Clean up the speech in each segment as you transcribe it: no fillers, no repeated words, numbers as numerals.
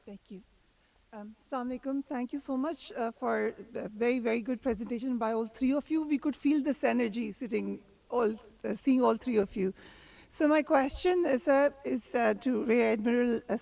Thank you. Assalamu alaikum. Thank you so much for a very, very good presentation by all three of you. We could feel this energy sitting, seeing all three of you. So my question is to Rear Admiral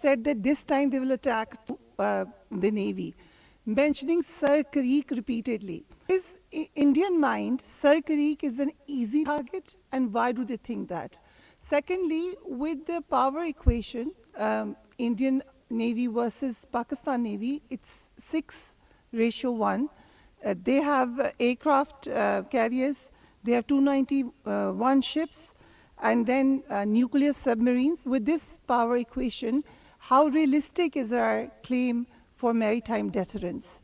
said that this time they will attack the Navy, mentioning Sir Creek repeatedly. Is Indian mind Sir Creek is an easy target, and why do they think that? Secondly, with the power equation, Indian Navy versus Pakistan Navy, it's 6:1. They have aircraft carriers, they have 291 ships, and then nuclear submarines. With this power equation, how realistic is our claim for maritime deterrence?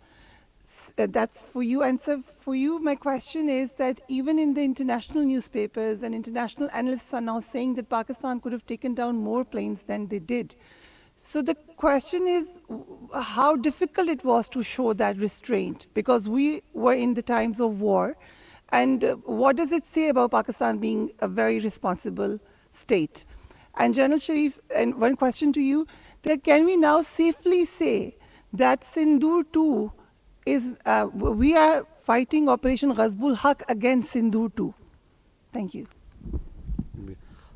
That's for you. And so for you, my question is that even in the international newspapers and international analysts are now saying that Pakistan could have taken down more planes than they did. So the question is how difficult it was to show that restraint, because we were in the times of war. And what does it say about Pakistan being a very responsible state? And General Sharif, and one question to you, that can we now safely say that Sindoor 2 is, we are fighting Operation Ghazbul Haq against Sindoor 2? Thank you.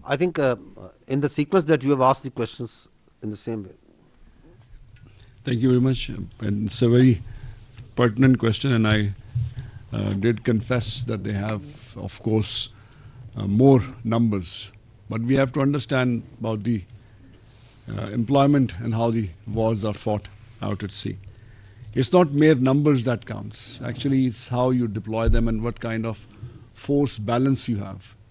I think in the sequence that you have asked the questions in the same way. Thank you very much. And it's a very pertinent question, and I did confess that they have, of course, more numbers. But we have to understand about the employment and how the wars are fought out at sea. It's not mere numbers that counts. Actually, it's how you deploy them and what kind of force balance you have.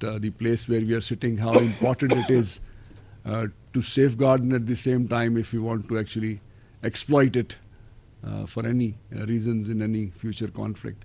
The place where we are sitting, how important it is to safeguard, and at the same time, if we want to actually exploit it for any reasons in any future conflict.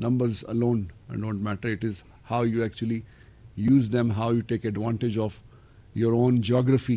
numbers alone don't matter. It is how you actually use them, how you take advantage of your own geography.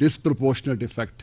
disproportionate effect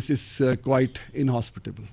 is quite inhospitable.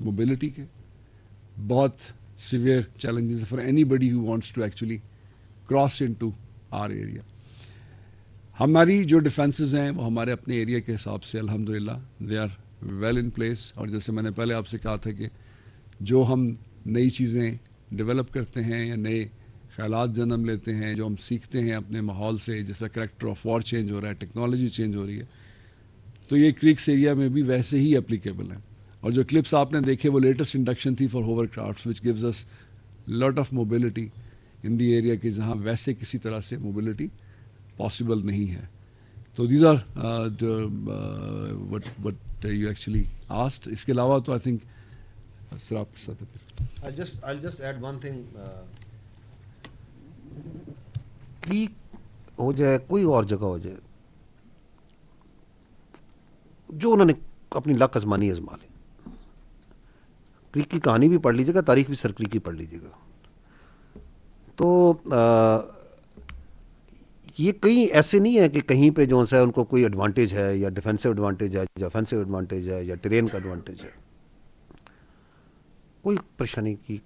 Mobility کے بہت severe challenges for anybody who wants to actually cross into our area. ہماری جو defences ہیں وہ ہمارے اپنے area کے حساب سے الحمدللہ they are well in place. اور جیسے میں نے پہلے آپ سے کہا تھا کہ جو ہم نئی چیزیں ڈیولپ کرتے ہیں یا نئے خیالات جنم لیتے ہیں, جو ہم سیکھتے ہیں اپنے ماحول سے, جس طرح کریکٹر آف وار چینج ہو رہا ہے, ٹیکنالوجی چینج ہو رہی ہے, تو یہ کریکس ایریا میں بھی ویسے ہی اپلیکیبل ہیں. اور جو کلپس آپ نے دیکھے وہ لیٹسٹ انڈکشن تھی for hovercrafts which gives us lot of mobility in the area کہ جہاں ویسے کسی طرح سے موبلٹی پاسبل نہیں ہے. تو these are what you actually asked. اس کے علاوہ تو آئی تھنک سر آپ کے ساتھ I'll just add one thing. Click ہو جائے کوئی اور جگہ ہو جائے, جو انہوں نے اپنی لک ازمانی ازما لیں. کلیک کی کہانی بھی پڑھ لیجیے گا, تاریخ بھی سر کلیک کی پڑھ لیجیے گا. تو یہ کہیں ایسے نہیں ہے کہ کہیں پہ جو ہے ان کو کوئی ایڈوانٹیج ہے, یا ڈیفینسو ایڈوانٹیج ہے, یا افینسو ایڈوانٹیج ہے, یا ٹرین کا ایڈوانٹیج ہے. کوئی پریشانی کی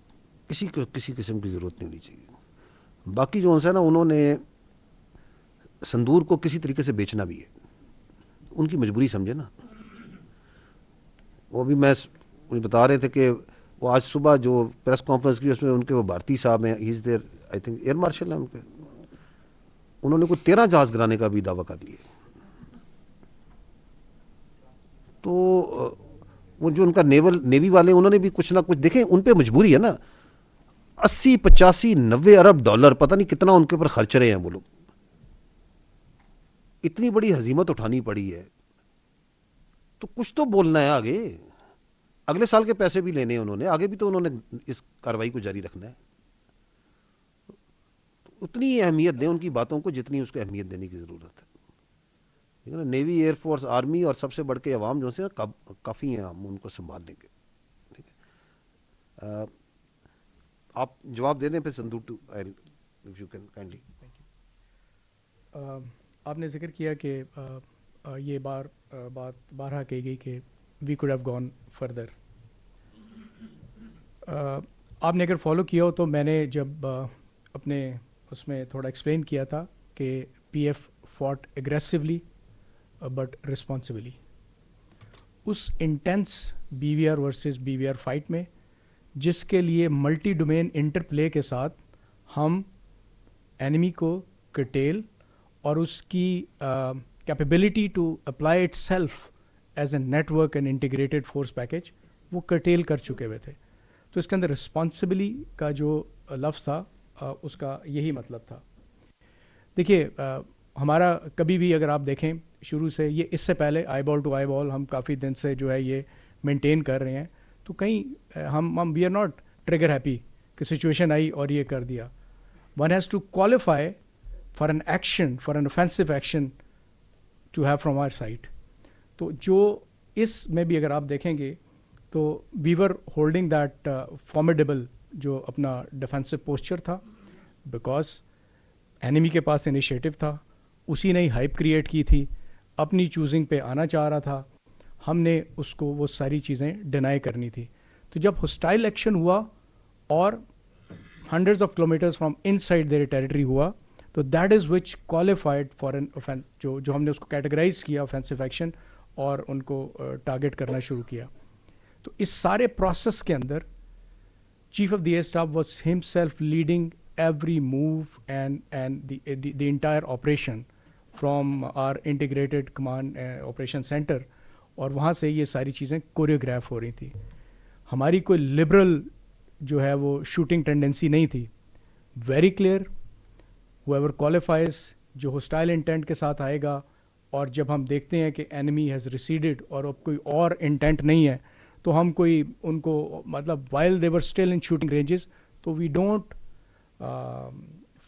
کسی قسم کی ضرورت نہیں ہونی چاہیے. باقی جو ہے نا انہوں نے سندور کو کسی طریقے سے بیچنا بھی ہے, ان کی مجبوری سمجھے نا. وہ بھی مجھے بتا رہے تھے کہ وہ آج صبح جو پریس کانفرنس کی اس میں ان کے وہ بھارتی صاحب ہیں, he is there I think air marshal ہیں ان کے, انہوں نے کوئی 13 جہاز گرانے کا بھی دعویٰ کر لیا. تو وہ جو ان کا نیوی والے انہوں نے بھی کچھ نہ کچھ دیکھیں, ان پہ مجبوری ہے نا. 80 85 90 ارب ڈالر پتہ نہیں کتنا ان کے اوپر خرچ رہے ہیں وہ لوگ. اتنی بڑی ہزیمت اٹھانی پڑی ہے تو کچھ تو بولنا ہے آگے. اگلے سال کے پیسے بھی لینے ہیں انہوں نے, آگے بھی تو انہوں نے اس کارروائی کو جاری رکھنا ہے. اتنی اہمیت دیں ان کی باتوں کو جتنی اس کو اہمیت دینے کی ضرورت ہے. نیوی, ایئر فورس, آرمی اور سب سے بڑھ کے عوام جو سے کافی ہیں, ہم ان کو سنبھال لیں گے. ٹھیک ہے, آپ جواب دے دیں پھر Sindoor two if you can kindly. آپ نے ذکر کیا کہ یہ بات بارہا کہی گئی کہ we could have gone further. آپ نے اگر فالو کیا ہو تو میں نے جب اپنے اس میں تھوڑا ایکسپلین کیا تھا کہ P F fight aggressively but responsibly. اس intense B V R versus B V R fight میں, جس کے لیے ملٹی ڈومین انٹر پلے کے ساتھ ہم اینیمی کو کرٹیل اور اس کی capability to apply itself as a network and integrated force package وہ کرٹیل کر چکے ہوئے تھے. تو اس کے اندر رسپانسبلی کا جو لفظ تھا اس کا یہی مطلب تھا. دیکھیے ہمارا کبھی بھی اگر آپ دیکھیں شروع سے, یہ اس سے پہلے آئی بال ٹو آئی بال ہم کافی دن سے جو ہے یہ مینٹین کر رہے ہیں, تو کہیں ہم we are not trigger happy کہ سچویشن آئی اور یہ کر دیا. One has to qualify for an action, for an offensive action to have from our side. تو جو اس میں بھی اگر آپ دیکھیں گے تو وی ور ہولڈنگ دیٹ فارمیڈیبل جو اپنا ڈیفینسو پوسچر تھا, بیکاز اینیمی کے پاس انیشیٹو تھا, اسی نے ہی ہائپ کریٹ کی تھی, اپنی چوزنگ پہ آنا چاہ رہا تھا, ہم نے اس کو وہ ساری چیزیں ڈینائی کرنی تھی. تو جب ہوسٹائل ایکشن ہوا اور hundreds of kilometres from inside their territory ہوا, تو that is which qualified for an offence, جو ہم نے اس کو کیٹیگرائز کیا اوفینسو ایکشن اور ان کو ٹارگیٹ کرنا شروع کیا. تو اس سارے پروسیس کے اندر chief of the air staff was himself leading every move and the entire operation from our integrated command operation centre, اور وہاں سے یہ ساری چیزیں کوریوگراف ہو رہی تھیں. ہماری کوئی لبرل جو ہے وہ شوٹنگ ٹینڈنسی نہیں تھی. ویری کلیئر, whoever qualifies جو ہوسٹائل انٹینٹ کے ساتھ آئے گا, اور جب ہم دیکھتے ہیں کہ انیمی ہیز ریسیڈڈ اور اب کوئی اور انٹینٹ نہیں ہے, تو ہم کوئی ان کو مطلب while they were still in shooting ranges, تو وی ڈونٹ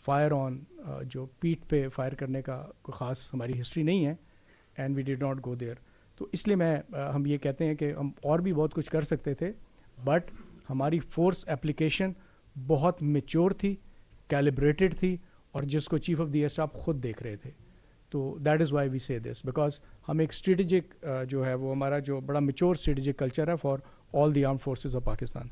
فائر آن, جو پیٹھ پہ فائر کرنے کا کوئی خاص ہماری ہسٹری نہیں ہے, and we did not go there. تو اس لیے ہم یہ کہتے ہیں کہ ہم اور بھی بہت کچھ کر سکتے تھے, بٹ ہماری فورس اپلیکیشن بہت میچور تھی, کیلیبریٹڈ تھی, اور جس کو chief of the air staff خود دیکھ رہے تھے. تو دیٹ از وائی وی سے دس بیکاز ہم ایک اسٹریٹجک جو ہے وہ ہمارا جو بڑا میچور اسٹریٹجک کلچر ہے for all the arm forces of Pakistan.